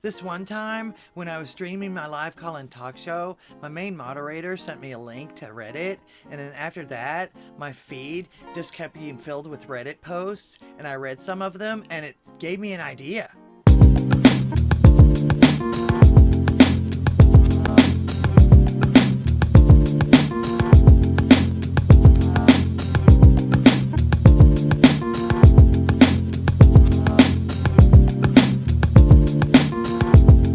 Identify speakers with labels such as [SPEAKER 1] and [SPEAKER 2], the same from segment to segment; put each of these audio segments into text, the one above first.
[SPEAKER 1] This one time, when I was streaming my live call-in talk show, my main moderator sent me a link to Reddit, and then after that, my feed just kept being filled with Reddit posts, and I read some of them, and it gave me an idea.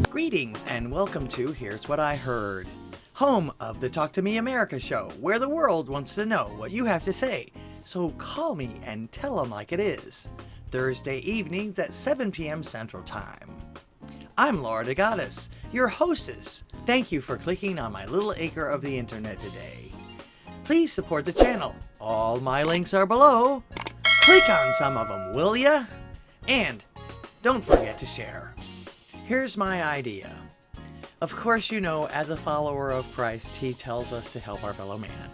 [SPEAKER 1] Greetings and welcome to Here's What I Heard, home of the Talk to Me America show, where the world wants to know what you have to say, so call me and tell them like it is. Thursday evenings at 7 p.m. Central Time. I'm ldghwih, your hostess. Thank you for clicking on my little acre of the internet today. Please support the channel. All my links are below. Click on some of them, will ya? And don't forget to share. Here's my idea. Of course, you know, as a follower of Christ, he tells us to help our fellow man.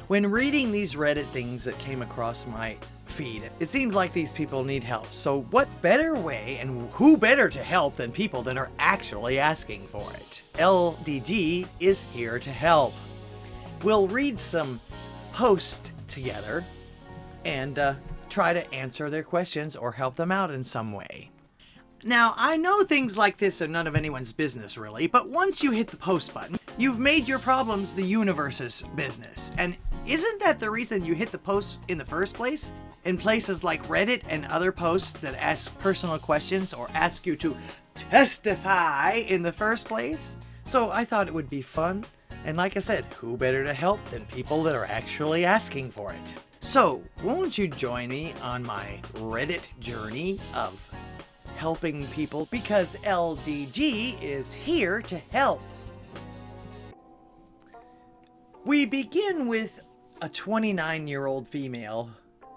[SPEAKER 1] When reading these Reddit things that came across my feed, it seems like these people need help. So what better way and who better to help than people that are actually asking for it? LDG is here to help. We'll read some posts together and try to answer their questions or help them out in some way. Now, I know things like this are none of anyone's business, really, but once you hit the post button, you've made your problems the universe's business. And isn't that the reason you hit the post in the first place? In places like Reddit and other posts that ask personal questions or ask you to testify in the first place? So I thought it would be fun. And like I said, who better to help than people that are actually asking for it? So, won't you join me on my Reddit journey of helping people, because LDG is here to help. We begin with a 29-year-old female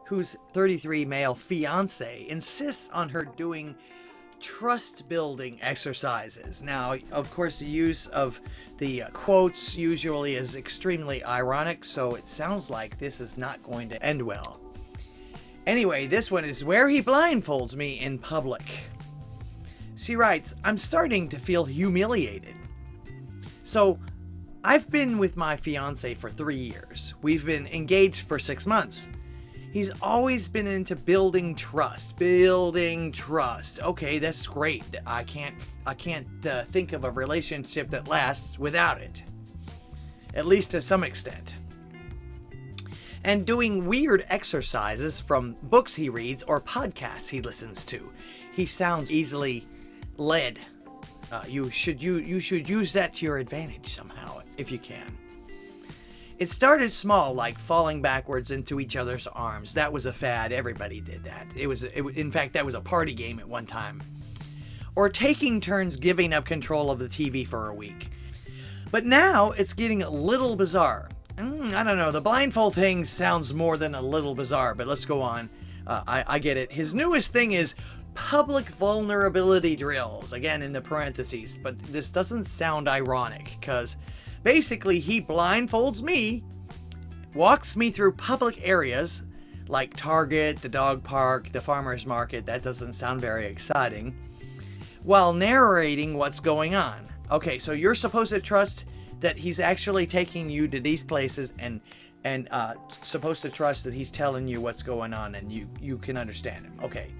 [SPEAKER 1] whose 33 male fiance insists on her doing trust building exercises. Now, of course, the use of the quotes usually is extremely ironic, so it sounds like this is not going to end well. Anyway, this one is where he blindfolds me in public. She writes, I'm starting to feel humiliated. So, I've been with my fiance for 3 years. We've been engaged for 6 months. He's always been into building trust. Okay, that's great. I can't think of a relationship that lasts without it. At least to some extent. And doing weird exercises from books he reads or podcasts he listens to. He sounds easily led. You should use that to your advantage somehow, if you can. It started small, like falling backwards into each other's arms. That was a fad. Everybody did that. In fact, that was a party game at one time. Or taking turns giving up control of the TV for a week. But now it's getting a little bizarre. I don't know, the blindfold thing sounds more than a little bizarre, but let's go on. I get it. His newest thing is public vulnerability drills, again in the parentheses, but this doesn't sound ironic, because basically he blindfolds me, walks me through public areas, like Target, the dog park, the farmer's market. That doesn't sound very exciting, while narrating what's going on. Okay, so you're supposed to trust that he's actually taking you to these places and supposed to trust that he's telling you what's going on and you can understand him. Okay.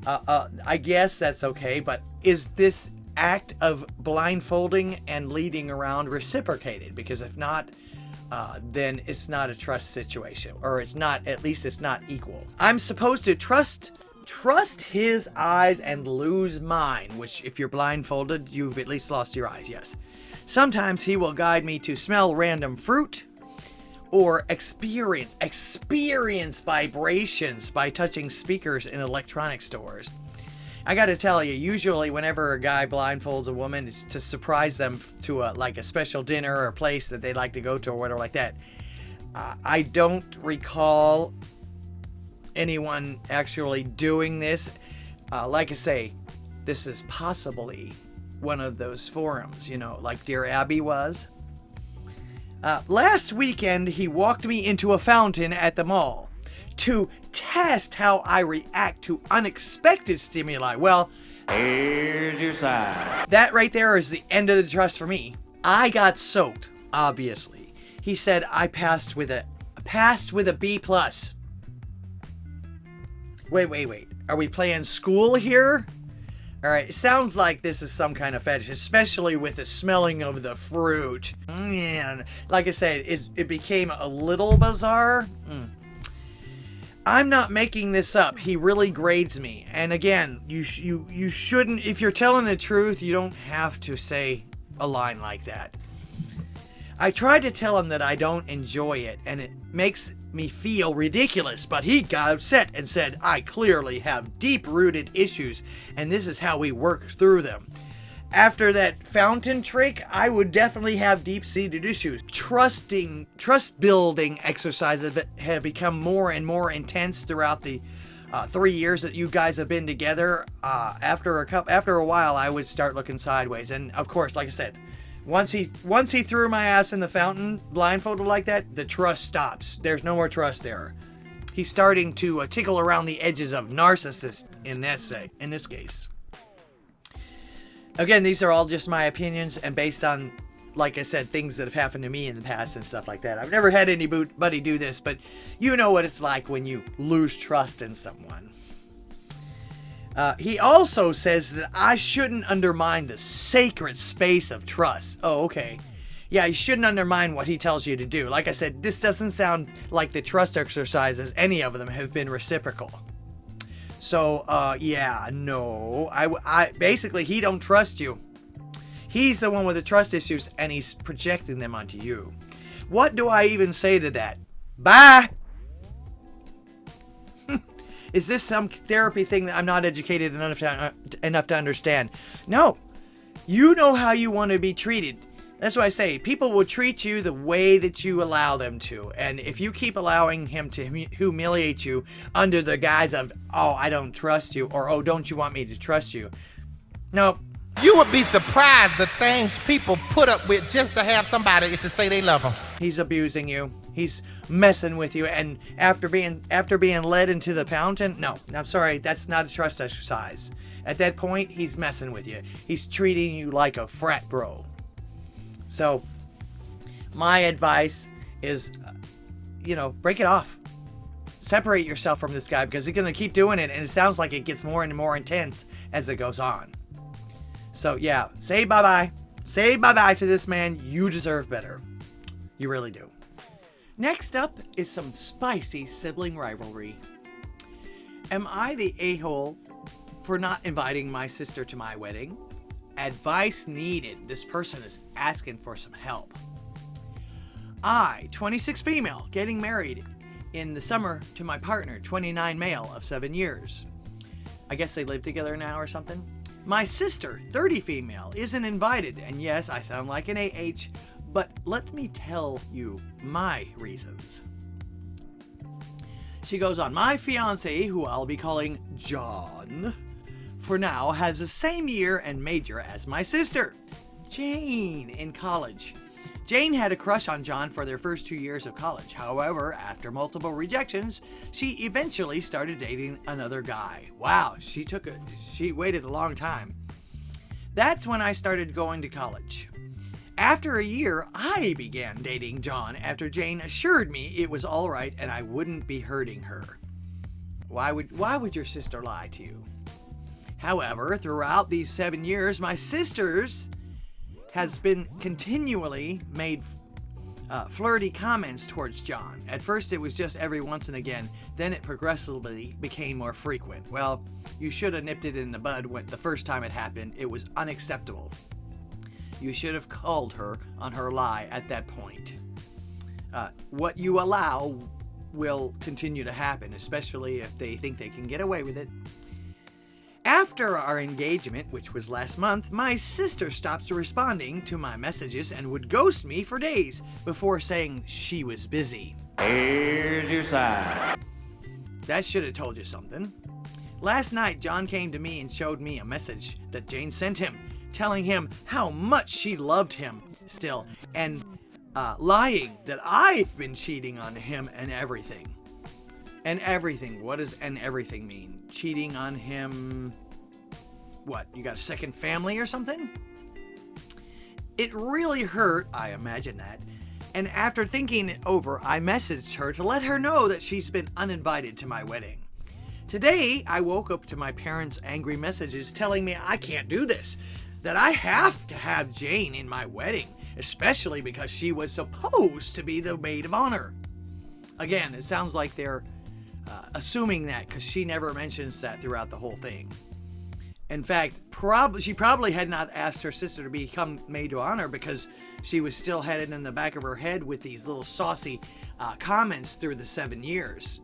[SPEAKER 1] I guess that's okay, but is this act of blindfolding and leading around reciprocated? Because if not, then it's not a trust situation, or at least it's not equal. I'm supposed to trust his eyes and lose mine, which if you're blindfolded, you've at least lost your eyes, yes. Sometimes he will guide me to smell random fruit, or experience vibrations by touching speakers in electronic stores. I gotta tell you, usually whenever a guy blindfolds a woman, it's to surprise them to a special dinner or a place that they like to go to or whatever like that. I don't recall anyone actually doing this. Like I say, this is possibly one of those forums, like Dear Abby was. Last weekend, he walked me into a fountain at the mall to test how I react to unexpected stimuli. Well,
[SPEAKER 2] Here's your sign.
[SPEAKER 1] That right there is the end of the trust for me. I got soaked, obviously. He said I passed with a B+. Wait. Are we playing school here? Alright, it sounds like this is some kind of fetish, especially with the smelling of the fruit. Man, like I said, it became a little bizarre. I'm not making this up. He really grades me. And again, you shouldn't, if you're telling the truth, you don't have to say a line like that. I tried to tell him that I don't enjoy it, and it makes me feel ridiculous, but he got upset and said I clearly have deep-rooted issues, and this is how we work through them. After that fountain trick, I would definitely have deep-seated issues. Trust-building exercises have become more and more intense throughout the 3 years that you guys have been together. After a while, I would start looking sideways, and of course, like I said, once he threw my ass in the fountain, blindfolded like that, the trust stops. There's no more trust there. He's starting to tickle around the edges of narcissist in this case. Again, these are all just my opinions and based on, like I said, things that have happened to me in the past and stuff like that. I've never had anybody do this, but you know what it's like when you lose trust in someone. He also says that I shouldn't undermine the sacred space of trust. Oh, okay. Yeah, you shouldn't undermine what he tells you to do. Like I said, this doesn't sound like the trust exercises, any of them, have been reciprocal. So, yeah, no. I basically, he don't trust you. He's the one with the trust issues, and he's projecting them onto you. What do I even say to that? Bye! Is this some therapy thing that I'm not educated enough to understand? No. You know how you want to be treated. That's why I say people will treat you the way that you allow them to. And if you keep allowing him to humiliate you under the guise of, oh, I don't trust you, or, oh, don't you want me to trust you? No.
[SPEAKER 3] You would be surprised the things people put up with just to have somebody to say they love them.
[SPEAKER 1] He's abusing you. He's messing with you, and after being led into the fountain, no, I'm sorry, that's not a trust exercise. At that point, he's messing with you. He's treating you like a frat bro. So, my advice is, break it off. Separate yourself from this guy because he's going to keep doing it, and it sounds like it gets more and more intense as it goes on. So, yeah, say bye-bye. Say bye-bye to this man. You deserve better. You really do. Next up is some spicy sibling rivalry. Am I the a-hole for not inviting my sister to my wedding? Advice needed. This person is asking for some help. I, 26 female, getting married in the summer to my partner, 29 male of 7 years. I guess they live together now or something. My sister, 30 female, isn't invited, and yes, I sound like an AH, but let me tell you my reasons. She goes on, my fiance, who I'll be calling John, for now, has the same year and major as my sister, Jane, in college. Jane had a crush on John for their first 2 years of college. However, after multiple rejections, she eventually started dating another guy. Wow, she waited a long time. That's when I started going to college. After a year, I began dating John after Jane assured me it was all right and I wouldn't be hurting her. Why would your sister lie to you? However, throughout these 7 years, my sister's has been continually made flirty comments towards John. At first, it was just every once and again. Then it progressively became more frequent. Well, you should have nipped it in the bud when the first time it happened. It was unacceptable. You should have called her on her lie at that point. What you allow will continue to happen, especially if they think they can get away with it. After our engagement, which was last month, my sister stopped responding to my messages and would ghost me for days before saying she was busy.
[SPEAKER 2] Here's your sign.
[SPEAKER 1] That should have told you something. Last night, John came to me and showed me a message that Jane sent him, telling him how much she loved him still, and lying that I've been cheating on him and everything. And everything. What does and everything mean? Cheating on him. what, you got a second family or something? It really hurt, I imagine that. And after thinking it over, I messaged her to let her know that she's been uninvited to my wedding. Today, I woke up to my parents' angry messages telling me I can't do this, that I have to have Jane in my wedding, especially because she was supposed to be the maid of honor. Again, it sounds like they're assuming that because she never mentions that throughout the whole thing. In fact, she probably had not asked her sister to become maid of honor because she was still headed in the back of her head with these little saucy comments through the 7 years.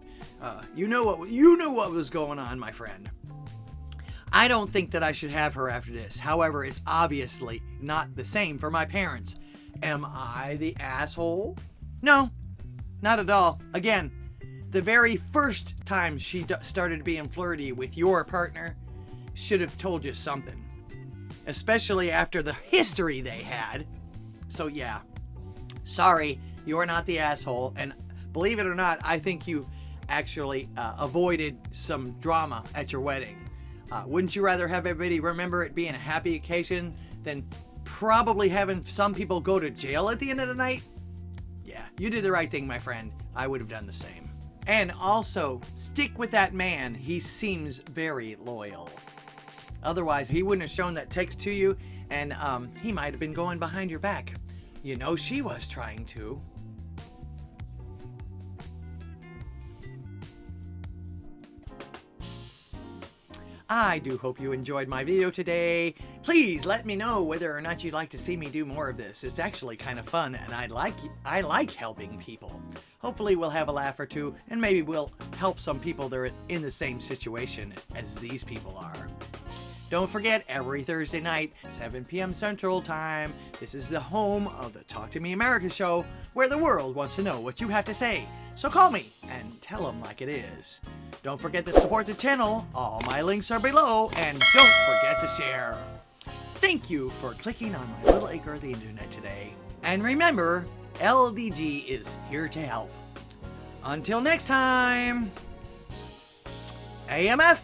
[SPEAKER 1] You know what was going on, my friend. I don't think that I should have her after this. However, it's obviously not the same for my parents. Am I the asshole? No, not at all. Again, the very first time she started being flirty with your partner should have told you something. Especially after the history they had. So yeah, sorry, you're not the asshole. And believe it or not, I think you actually avoided some drama at your wedding. Wouldn't you rather have everybody remember it being a happy occasion than probably having some people go to jail at the end of the night? Yeah, you did the right thing, my friend. I would have done the same. And also, stick with that man. He seems very loyal. Otherwise, he wouldn't have shown that text to you, and he might have been going behind your back. You know she was trying to. I do hope you enjoyed my video today. Please let me know whether or not you'd like to see me do more of this. It's actually kind of fun, and I like helping people. Hopefully we'll have a laugh or two, and maybe we'll help some people that are in the same situation as these people are. Don't forget, every Thursday night, 7 p.m. Central Time, this is the home of the Talk to Me America show, where the world wants to know what you have to say. So call me and tell them like it is. Don't forget to support the channel. All my links are below, and don't forget to share. Thank you for clicking on my little acre of the internet today. And remember, LDG is here to help. Until next time, AMF.